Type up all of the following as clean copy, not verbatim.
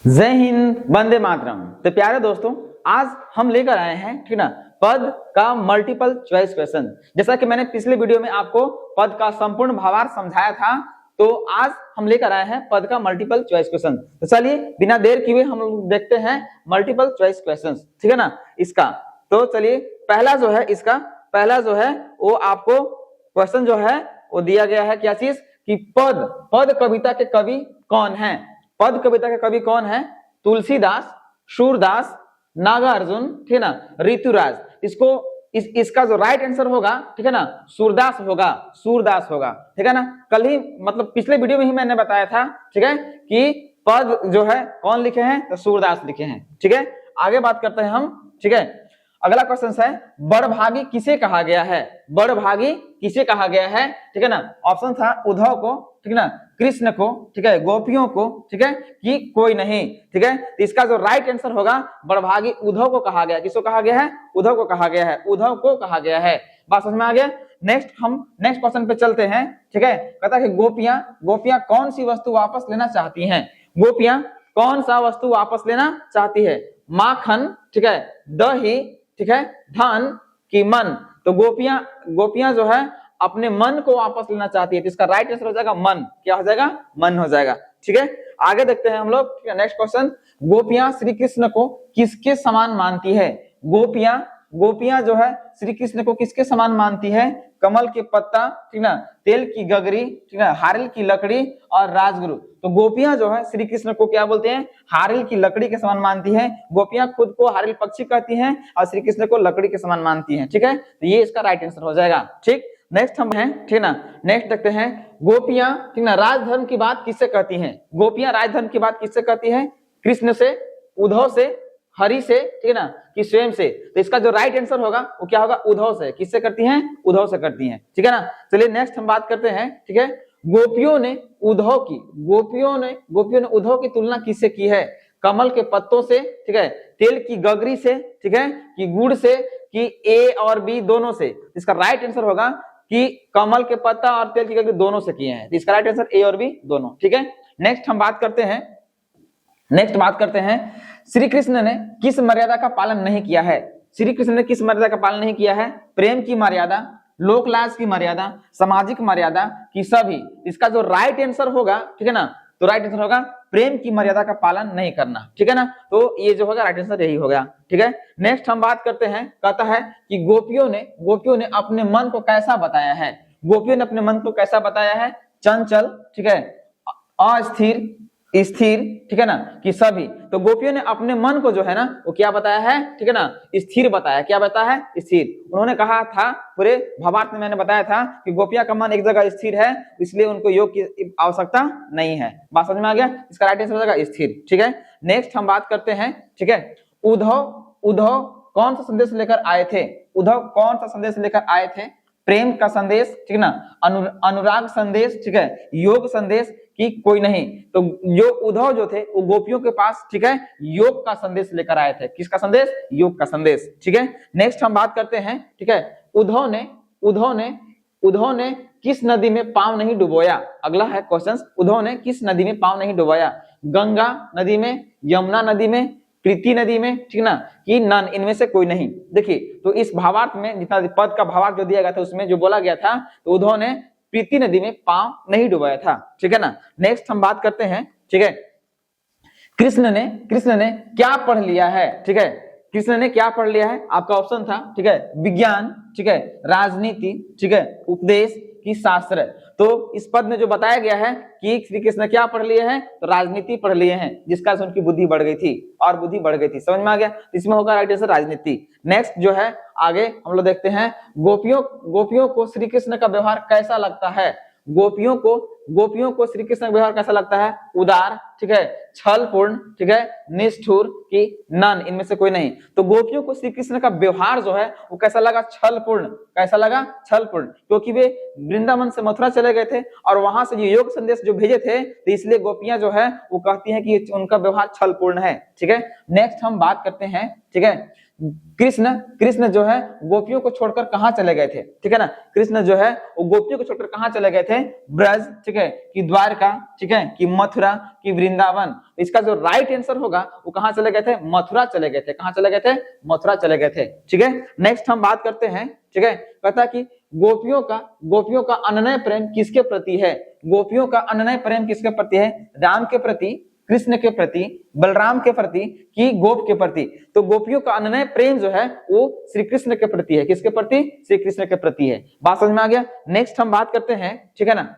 जय हिंद, वंदे मातरम। तो प्यारे दोस्तों, आज हम लेकर आए हैं, ठीक ना, पद का मल्टीपल चॉइस क्वेश्चन। जैसा कि मैंने पिछले वीडियो में आपको पद का संपूर्ण भावार्थ समझाया था, तो आज हम लेकर आए हैं पद का मल्टीपल चॉइस क्वेश्चन। तो चलिए बिना देर किए हम लोग देखते हैं मल्टीपल चॉइस क्वेश्चन, ठीक है ना। इसका तो चलिए पहला जो है वो आपको क्वेश्चन जो है वो दिया गया है। क्या चीज कि पद कविता के कवि कौन है। पद कविता के कवि कौन है? तुलसीदास, सूरदास, नागार्जुन, ठीक है ना, ऋतुराज। इसका जो राइट आंसर होगा, ठीक है ना, सूरदास होगा, ठीक है ना। कल ही मतलब पिछले वीडियो में ही मैंने बताया था, ठीक है, कि पद जो है कौन लिखे हैं, तो सूरदास लिखे हैं, ठीक है। आगे बात करते हैं हम, ठीक है। अगला क्वेश्चन है, बड़भागी किसे कहा गया है? बड़भागी किसे कहा गया है, ठीक है ना। ऑप्शन था उद्धव को, ठीक है ना, कृष्ण को, ठीक है, गोपियों को, ठीक है, कि कोई नहीं, ठीक है। तो इसका जो राइट आंसर होगा, बड़भागी उद्धव को कहा गया। किसको कहा गया है? उद्धव को कहा गया है, उद्धव को कहा गया है। बात समझ में आ गया। नेक्स्ट क्वेश्चन पे चलते हैं, ठीक है। कहता है कि गोपियां कौन सी वस्तु वापस लेना चाहती हैं? गोपियां कौन सा वस्तु वापस लेना चाहती है? माखन, ठीक है, दही, ठीक है, धन की मन। तो गोपियां जो है अपने मन को वापस लेना चाहती है। तो इसका राइट आंसर हो जाएगा मन। क्या हो जाएगा? मन हो जाएगा, ठीक है। आगे देखते हैं हम लोग, ठीक है। नेक्स्ट क्वेश्चन, गोपियां श्री कृष्ण को किसके समान मानती है? गोपियां जो है श्री कृष्ण को किसके समान मानती है? कमल के पत्ता, ठीक ना, तेल की गगरी, ठीक है, हारिल की लकड़ी और राजगुरु। तो गोपियां जो है श्री कृष्ण को क्या बोलते हैं? हारिल की लकड़ी के समान मानती है। गोपियां खुद को हारिल पक्षी कहती हैं और श्री कृष्ण को लकड़ी के समान मानती हैं, ठीक है। तो ये इसका राइट आंसर हो जाएगा, ठीक। नेक्स्ट हम हैं, ठीक ना, नेक्स्ट देखते हैं, गोपियां, ठीक ना, राजधर्म की बात किससे कहती हैं? गोपियां राजधर्म की बात किससे कहती हैं? कृष्ण से, उद्धव से, हरि से, ठीक है ना, कि स्वयं से। तो इसका जो राइट आंसर होगा वो क्या होगा? उद्धव से। किससे करती हैं? उद्धव से करती हैं, ठीक है ना। चलिए नेक्स्ट हम बात करते हैं, ठीक है। गोपियों ने उद्धव की तुलना किससे की है? कमल के पत्तों से, ठीक है, तेल की गगरी से, ठीक है, कि गुड़ से, कि ए और बी दोनों से। इसका राइट आंसर होगा कि कमल के पत्ता और तेल की गगरी दोनों से किए हैं। तो इसका राइट आंसर ए और बी दोनों, ठीक है। नेक्स्ट बात करते हैं, श्री कृष्ण ने किस मर्यादा का पालन नहीं किया है? श्री कृष्ण ने किस मर्यादा का पालन नहीं किया है? प्रेम की मर्यादा, लोकलाज की मर्यादा, सामाजिक मर्यादा, की सभी। इसका जो राइट आंसर होगा, ठीक है ना, तो राइट आंसर होगा प्रेम की मर्यादा का पालन नहीं करना, ठीक है ना। तो ये जो होगा राइट आंसर यही हो गया, ठीक है। नेक्स्ट हम बात करते हैं, कहता है कि गोपियों ने अपने मन को कैसा बताया है? गोपियों ने अपने मन को कैसा बताया है? चंचल, ठीक है, अस्थिर, स्थिर, ठीक है ना, कि सभी। तो गोपियों ने अपने मन को जो है ना वो क्या बताया है? ठीक है ना, स्थिर बताया। क्या बताया है? स्थिर। उन्होंने कहा था, पूरे भावार्थ में मैंने बताया था कि गोपियां का मन एक जगह स्थिर है, इसलिए उनको योग की आवश्यकता नहीं है। बात समझ में आ गया। इसका राइट आंसर हो जाएगा स्थिर, ठीक है। नेक्स्ट हम बात करते हैं, ठीक है, उद्धव कौन सा संदेश लेकर आए थे? उद्धव कौन सा संदेश लेकर आए थे? प्रेम का संदेश, ठीक है ना, अनुराग संदेश, ठीक है, योग संदेश, कि कोई नहीं। तो जो उद्धव जो थे वो गोपियों के पास, ठीक है, योग का संदेश लेकर आए थे। किसका संदेश? योग का संदेश, ठीक है। नेक्स्ट हम बात करते हैं, ठीक है, उद्धव ने किस नदी में पांव नहीं डुबोया? अगला है क्वेश्चन, उद्धव ने किस नदी में पांव नहीं डुबोया? गंगा नदी में, यमुना नदी में, प्रीति नदी में, ठीक ना, कि नन, इनमें से कोई नहीं। देखिए, तो इस भावार्थ में जितना पद का भावार्थ जो दिया गया था उसमें जो बोला गया था, तो उद्धव ने प्रीति नदी में पांव नहीं डुबाया था, ठीक है ना। नेक्स्ट हम बात करते हैं, ठीक है, कृष्ण ने क्या पढ़ लिया है? ठीक है, कृष्ण ने क्या पढ़ लिया है? आपका ऑप्शन था, ठीक है, विज्ञान, ठीक है, राजनीति, ठीक है, उपदेश, की शास्त्र। तो इस पद में जो बताया गया है कि श्री कृष्ण क्या पढ़ लिए हैं? तो राजनीति पढ़ लिए हैं, जिसका से उनकी बुद्धि बढ़ गई थी और बुद्धि बढ़ गई थी। समझ में आ गया। इसमें होगा राइट आंसर राजनीति। नेक्स्ट जो है आगे हम लोग देखते हैं, गोपियों को श्री कृष्ण का व्यवहार कैसा लगता है? गोपियों को श्री कृष्ण का व्यवहार कैसा लगता है? उदार, ठीक है, छलपूर्ण, ठीक है, निष्ठुर, कि नन, इनमें से कोई नहीं। तो गोपियों को श्री कृष्ण का व्यवहार जो है वो कैसा लगा? छलपूर्ण। कैसा लगा? छलपूर्ण, क्योंकि वे वृंदावन से मथुरा चले गए थे और वहां से ये योग संदेश जो भेजे थे, तो इसलिए गोपियां जो है वो कहती हैं कि उनका व्यवहार छलपूर्ण है, ठीक है। नेक्स्ट हम बात करते हैं, ठीक है, कृष्ण कृष्ण जो है गोपियों को छोड़कर कहाँ चले गए थे, ठीक है ना, कृष्ण जो है वो गोपियों को छोड़कर कहाँ चले गए थे, ब्रज, ठीक है, कि द्वारका, ठीक है, कि मथुरा, कि वृंदावन। इसका जो राइट आंसर होगा वो कहाँ चले गए थे, मथुरा चले गए थे। कहाँ चले गए थे, मथुरा चले गए थे, ठीक है। नेक्स्ट हम बात करते हैं, ठीक है, कहता कि गोपियों का अनन्य प्रेम किसके प्रति है, गोपियों का अनन्य प्रेम किसके प्रति है, राम के प्रति, कृष्ण के प्रति, बलराम के प्रति, कि गोप के प्रति। तो गोपियों का अनन्य प्रेम जो है वो श्री कृष्ण के प्रति है। किसके प्रति, श्री कृष्ण के प्रति है। बात समझ में आ गया। नेक्स्ट हम बात करते हैं, ठीक है ना,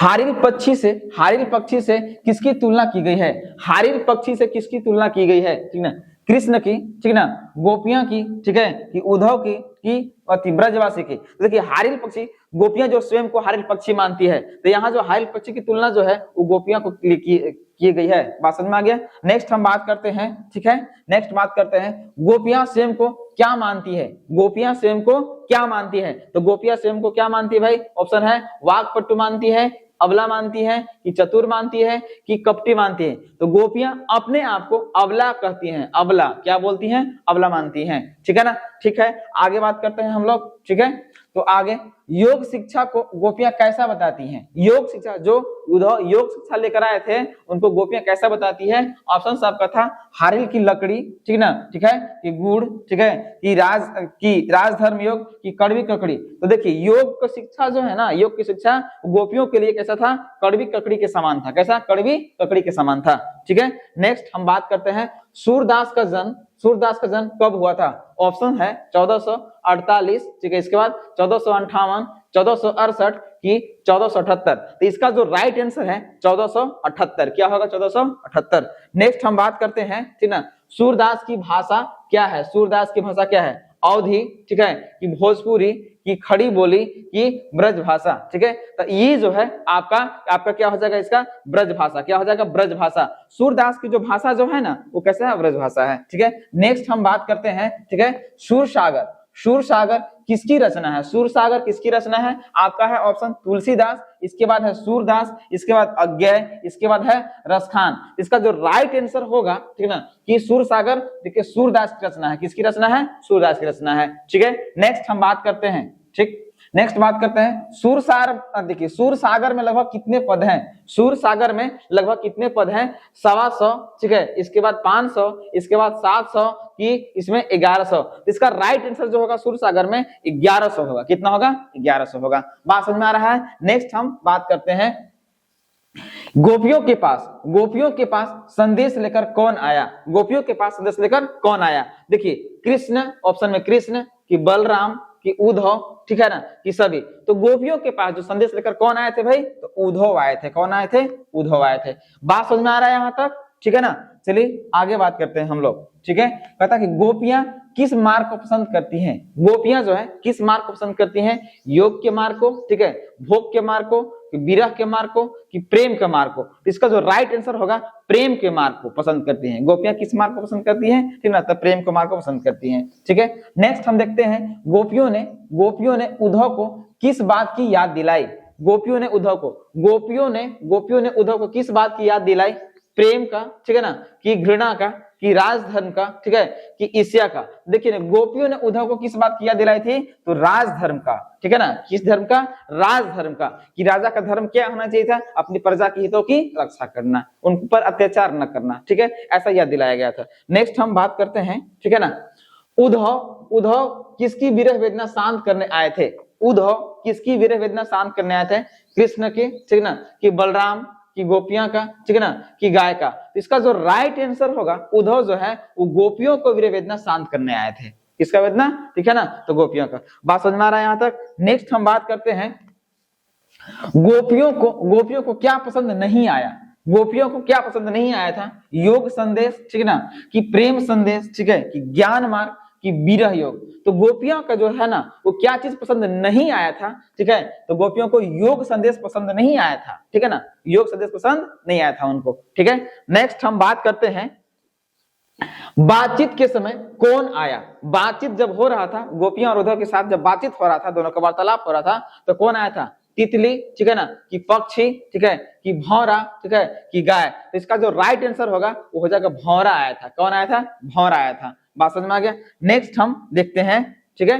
हारिल पक्षी से किसकी तुलना की गई है, हारिल पक्षी से किसकी तुलना की गई है, ठीक ना, कृष्ण की, ठीक ना, गोपियां की, ठीक है, कि उद्धव की ब्रजवासी की। तो देखिए हारिल पक्षी, गोपियां जो स्वयं को हारिल पक्षी मानती है, तो यहाँ जो हारिल पक्षी की तुलना जो है वो गोपियां को की गई है। बात समझ में आ गया। नेक्स्ट हम बात करते हैं, ठीक है, नेक्स्ट बात करते हैं गोपियां स्वयं को क्या मानती है, गोपियां स्वयं को क्या मानती है। तो गोपियां स्वयं को क्या मानती है भाई, ऑप्शन है वाक्पटु मानती है, अबला मानती है, कि चतुर मानती है, कि कपटी मानती है। तो गोपियां अपने आप को अबला कहती हैं, अबला क्या बोलती हैं, अबला मानती हैं, ठीक है ना। ठीक है, आगे बात करते हैं हम लोग, ठीक है। तो आगे योग शिक्षा को गोपियां कैसा बताती हैं, योग शिक्षा जो उद्धव योग शिक्षा लेकर आए थे उनको गोपियां कैसा बताती है। ऑप्शन आपका था हारिल की लकड़ी, ठीक ना, ठीक है, कि गुड़, ठीक है, कि राजधर्म योग, की कड़वी ककड़ी। तो देखिए योग की शिक्षा जो है ना, योग की शिक्षा गोपियों के लिए कैसा था, कड़वी ककड़ी के समान था। कैसा, कड़वी ककड़ी के समान था, ठीक है। नेक्स्ट हम बात करते हैं सूरदास का जन्म कब हुआ था। ऑप्शन है 1448, ठीक है, इसके बाद 1458, 1468 की 1478। तो इसका जो राइट आंसर है 1478, क्या होगा 1478। नेक्स्ट हम बात करते हैं, ठीक ना, सूरदास की भाषा क्या है, सूरदास की भाषा क्या है, अवधी, ठीक है, कि भोजपुरी, की खड़ी बोली, की ब्रज भाषा, ठीक है। तो ये जो है आपका क्या हो जाएगा, इसका ब्रज भाषा, क्या हो जाएगा, ब्रज भाषा। सूरदास की जो भाषा जो है ना वो कैसा है, ब्रज भाषा है, ठीक है। नेक्स्ट हम बात करते हैं, ठीक है, सूरसागर किसकी रचना है, सूरसागर किसकी रचना है। आपका है ऑप्शन तुलसीदास, इसके बाद है सूरदास, इसके बाद अज्ञेय, इसके बाद है रसखान। इसका जो राइट आंसर होगा, ठीक है ना, कि सूरसागर देखिए सूरदास की रचना है। किसकी रचना है, सूरदास की रचना है, ठीक है। नेक्स्ट हम बात करते हैं, ठीक, नेक्स्ट बात करते हैं सूरसागर। देखिए सूरसागर में लगभग कितने पद हैं, सूरसागर में लगभग कितने पद हैं, 125, ठीक है, इसके बाद 500, इसके बाद 700, कि इसमें 1100। इसका राइट आंसर जो होगा सूरसागर में 1100 होगा। कितना होगा, 1100 होगा। बात समझ में आ रहा है। नेक्स्ट हम बात करते हैं गोपियों के पास संदेश लेकर कौन आया, गोपियों के पास संदेश लेकर कौन आया। देखिए कृष्ण, ऑप्शन में कृष्ण, कि बलराम, कि उद्धव, ठीक है ना, कि सभी। तो गोपियों के पास जो संदेश लेकर कौन आए थे भाई, तो उद्धव आए थे। कौन आए थे, उद्धव आए थे। बात समझ में आ रहा है यहाँ तक, ठीक है ना। चलिए आगे बात करते हैं हम लोग, ठीक है। कहता कि गोपियां किस मार्ग को पसंद करती हैं, गोपियां जो है किस मार्ग को पसंद करती हैं, योग के मार्ग को, ठीक है, भोग के मार्ग को, कि विरह के मार्ग को, कि प्रेम के मार्ग को। तो इसका जो राइट आंसर होगा प्रेम के मार्ग को पसंद करती हैं। गोपियां किस मार्ग को पसंद करती हैं, ठीक ना, तो प्रेम के मार्ग को पसंद करती हैं, ठीक है। नेक्स्ट हम देखते हैं गोपियों ने उद्धव को किस बात की याद दिलाई, गोपियों ने उद्धव को किस बात की याद दिलाई, प्रेम का, ठीक है ना, कि घृणा का, कि राजधर्म का, ठीक है, कि ईर्ष्या का। देखिए ना गोपियों ने उद्धव को किस बात की याद दिलाई थी, तो राजधर्म का, ठीक है ना, किस धर्म का, राजधर्म का, कि राजा का धर्म क्या होना चाहिए था, अपनी प्रजा की हितों की रक्षा करना, उन पर अत्याचार न करना, ठीक है, ऐसा याद दिलाया गया था। नेक्स्ट हम बात करते हैं, ठीक है ना, उद्धव किसकी विरह वेदना शांत करने आए थे, उद्धव किसकी विरह वेदना शांत करने आए थे, कृष्ण की, ठीक ना, कि बलराम, कि गोपियां का, ठीक है ना, कि गाय का। तो इसका जो राइट आंसर होगा उद्धव जो है वो गोपियों को विरह वेदना शांत करने आए थे। किसका वेदना, ठीक है ना, तो गोपियों का। बात समझ में आ रहा है यहाँ तक। नेक्स्ट हम बात करते हैं गोपियों को क्या पसंद नहीं आया, गोपियों को क्या पसंद नहीं आया था, योग संदेश, ठीक है ना, कि प्रेम संदेश, ठीक है, कि ज्ञान मार्ग, कि विरह योग। तो गोपियों का जो है ना वो क्या चीज पसंद नहीं आया था, ठीक है, तो गोपियों को योग संदेश पसंद नहीं आया था, ठीक है ना, योग संदेश पसंद नहीं आया था उनको, ठीक है। नेक्स्ट हम बात करते हैं बातचीत के समय कौन आया, बातचीत जब हो रहा था गोपियां और उद्धव के साथ, जब बातचीत हो रहा था, दोनों का वार्तालाप हो रहा था, तो कौन आया था, तितली, ठीक है ना, कि पक्षी, ठीक है, कि भौरा, ठीक है, कि गाय। तो इसका जो राइट आंसर होगा वो हो जाएगा भौरा आया था। कौन आया था, भौरा आया था। बात समझ में आ गया। नेक्स्ट हम देखते हैं, ठीक है,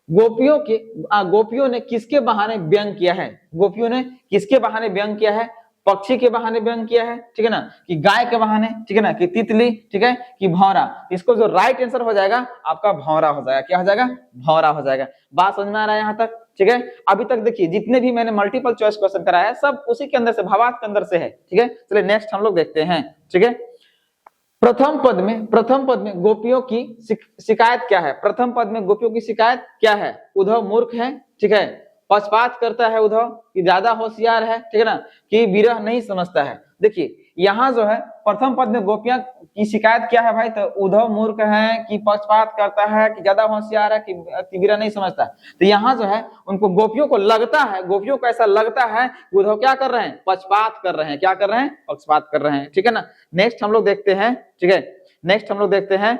गोपियों ने किसके बहाने व्यंग किया है? गोपियों ने किसके बहाने व्यंग किया है? पक्षी के बहाने व्यंग किया है, ठीक है ना, कि गाय के बहाने, ठीक है ना, कि तितली, ठीक है, कि भौरा। इसको जो राइट आंसर हो जाएगा आपका भौरा हो जाएगा। क्या हो जाएगा? भौरा हो जाएगा। बात समझ में आ रहा है यहाँ तक, ठीक है। अभी तक देखिए जितने भी मैंने मल्टीपल चॉइस क्वेश्चन कराया है सब उसी के अंदर से, भावार्थ के अंदर से है, ठीक है। चलिए नेक्स्ट हम लोग देखते हैं, ठीक है। प्रथम पद में गोपियों की शिकायत क्या है? प्रथम पद में गोपियों की शिकायत क्या है? उद्धव मूर्ख है, ठीक है, पक्षपात करता है उद्धव, कि ज्यादा होशियार है, ठीक है ना, कि विरह नहीं समझता है। देखिए यहाँ जो है प्रथम पद में गोपियां की शिकायत क्या है भाई? तो उद्धव मूर्ख है, कि पक्षपात करता है, कि ज्यादा होशियार है, कि विरह नहीं समझता। तो यहाँ जो है उनको गोपियों को लगता है, गोपियों को ऐसा लगता है उद्धव क्या कर रहे हैं? पक्षपात कर रहे हैं। क्या कर रहे हैं? पक्षपात कर रहे हैं, ठीक है ना। नेक्स्ट हम लोग देखते हैं, ठीक है, नेक्स्ट हम लोग देखते हैं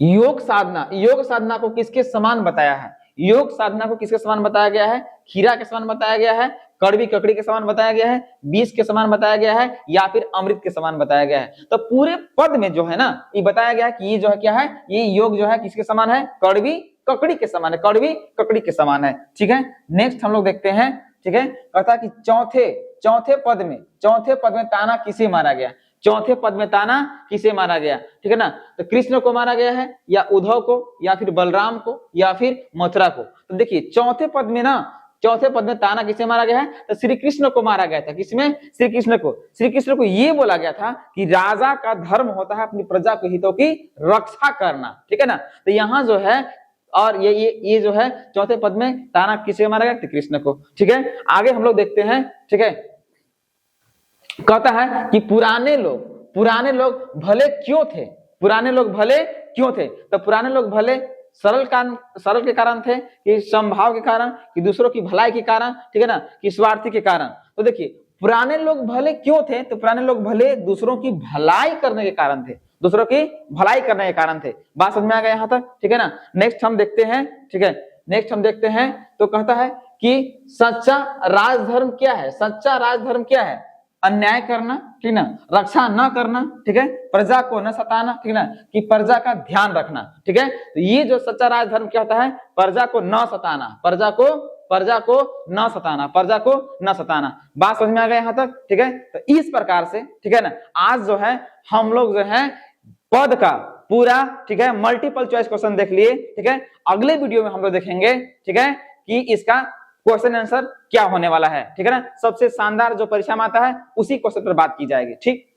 योग साधना को किसके समान बताया है? योग साधना को किसके समान बताया गया है? खीरा के समान बताया गया है, कड़वी ककड़ी के समान बताया गया है, बीज के समान बताया गया है, या फिर अमृत के समान बताया गया है? तो पूरे पद में जो है ना ये बताया गया है कि ये जो है क्या है? ये योग जो है किसके समान है? कड़वी ककड़ी के समान है, कड़वी ककड़ी के समान है, ठीक है। नेक्स्ट हम लोग देखते हैं, ठीक है, कहता कि चौथे पद में ताना किसे मारा गया? चौथे पद में ताना किसे मारा गया, ठीक है ना। तो कृष्ण को मारा गया है, या उद्धव को, या फिर बलराम को, या फिर मथुरा को? तो देखिए चौथे पद में ताना किसे मारा गया है? तो श्री कृष्ण को मारा गया था। किसमें? श्री कृष्ण को ये बोला गया था कि राजा का धर्म होता है अपनी प्रजा के हितों की रक्षा करना, ठीक है ना। तो यहाँ जो है और ये जो है चौथे पद में ताना किसे मारा गया? तो कृष्ण को, ठीक है। आगे हम लोग देखते हैं, ठीक है, कहता है कि पुराने लोग भले क्यों थे? तो पुराने लोग भले सरल के कारण थे, कि समभाव के कारण, कि दूसरों की भलाई के कारण, ठीक है ना, कि स्वार्थी के कारण? तो देखिए पुराने लोग भले क्यों थे? तो पुराने लोग भले दूसरों की भलाई करने के कारण थे, बात समझ में आ गया यहाँ तक, ठीक है ना। नेक्स्ट हम देखते हैं, ठीक है, तो कहता है कि सच्चा राजधर्म क्या है? अन्याय करना, ठीक है ना, रक्षा न करना, ठीक है, प्रजा को न सताना, ठीक है ना, कि प्रजा का ध्यान रखना, ठीक है। तो ये जो सच्चा राजधर्म क्या होता है? प्रजा को न सताना, बात समझ में आ गया यहाँ तक, ठीक है। तो इस प्रकार से, ठीक है ना, आज जो है हम लोग जो है पद का पूरा, ठीक है, मल्टीपल चॉइस क्वेश्चन देख लिए, ठीक है। अगले वीडियो में हम लोग देखेंगे, ठीक है, कि इसका क्वेश्चन आंसर क्या होने वाला है, ठीक है ना। सबसे शानदार जो परीक्षा में आता है उसी क्वेश्चन पर बात की जाएगी, ठीक।